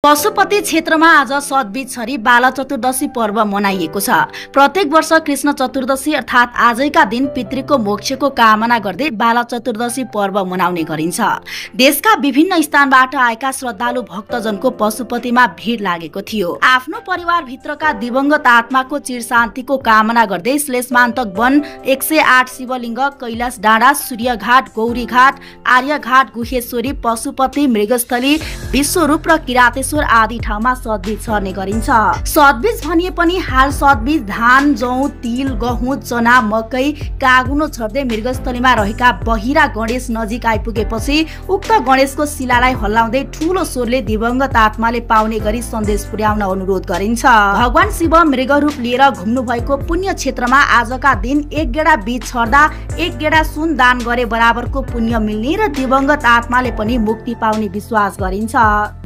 पशुपति क्षेत्रमा आज सतबीज छरी बाला चतुर्दशी पर्व मनाइएको छ। प्रत्येक वर्ष कृष्ण चतुर्दशी अर्थात् आजैका दिन पितृको मोक्षको कामना गर्दै बाला चतुर्दशी पर्व मनाउने गरिन्छ। देशका विभिन्न स्थानबाट आएका श्रद्धालु भक्तजनको पशुपतिमा भिड लागेको थियो। आफ्नो परिवार भित्रका दिवंगत आत्माको चिर शान्तिको कामना गर्दै श्लेषमान्तक वन 108 शिवलिङ्ग, कैलाश डाँडा, सूर्यघाट, गौरीघाट, आर्यघाट, गुहेश्वरी, पशुपति, मृगस्थली, विश्वरूप र किरातेश्वर आदि ठाउँमा सतबीज छर्ने गरिन्छ। सतबीज भनिए पनि हाल सतबीज धान, जौ, तिल, गहुँ, चना, मकै, कागुनो छर्दै मृगस्थलीमा रहेका बहिरा गणेश नजिक आइपुगेपछि उक्त गणेशको शिलालाई हल्लाउँदै ठूलो स्वरले दिवंगत आत्माले पाउने गरी सन्देश पुर्याउन अनुरोध गरिन्छ। भगवान शिव मृग रूप लिएर घुम्नु भएको पुण्य क्षेत्रमा आजका दिन एक गेडा बीज छर्दा एक गेडा सुन दान गरे बराबरको पुण्य मिल्ने र दिवंगत आत्माले पनि मुक्ति पाउने विश्वास गरिन्छ।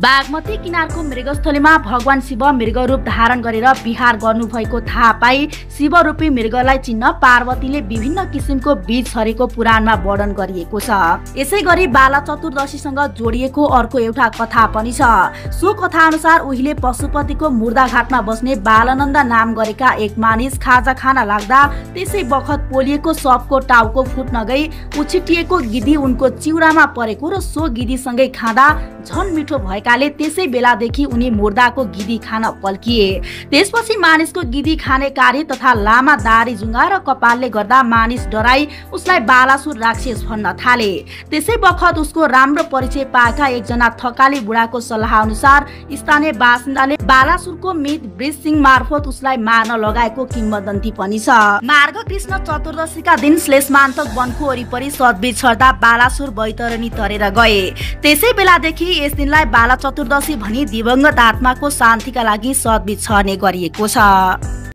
बागमती किनारको मृगस्थलीमा भगवान शिव मृग रूप धारण गरेर विहार गर्नु भएको थाहा पाई शिवरूपी मृगलाई चिन्न पार्वतीले विभिन्न किसिमको बीज छरेको पुराणमा वर्णन गरिएको छ। यसै गरी बाला चतुर्दशीसँग जोडिएको अर्को एउटा कथा पनि छ। सो कथा अनुसार उहिले पशुपतिको मुर्दाघाटमा बस्ने बालानन्द नाम गरेका एक मानिस खाजा खान लाग्दा त्यसै बखत पोलिएको सबको टाउको फुट्न गई उछिटिएको गिधी उनको चिउरामा परेको र सो गिधीसँगै खाँदा झन मिठो भएकाले त्यसै बेलादेखि उनी मुर्दाको गिधी खान पल्किए। त्यसपछि मानिसको गिधी खाने कार्य तथा लामा दारी जुङ्गा र कपालले गर्दा मानिस डराई उसलाई बालासुर राक्षस भन्न थाले। त्यसै बखत उसको राम्रो परिचय पाएका एकजना थकाली बुढाको सल्लाह अनुसार स्थानीय बासिन्दाले बालासुरको मित वृषसिंह मार्फत उसलाई मार्न लगाएको किम्वदन्ती पनि छ। मार्ग कृष्ण चतुर्दशीका दिन श्लेषमान्तक वनको वरिपरि सतबीज छर्दा बालासुर बैतरणी तरेर गए। त्यसै बेलादेखि यस दिनलाई बाला चतुर्दशी भनी दिवंगत आत्माको शान्तिका लागि सतबीज छर्ने गरिएको छ।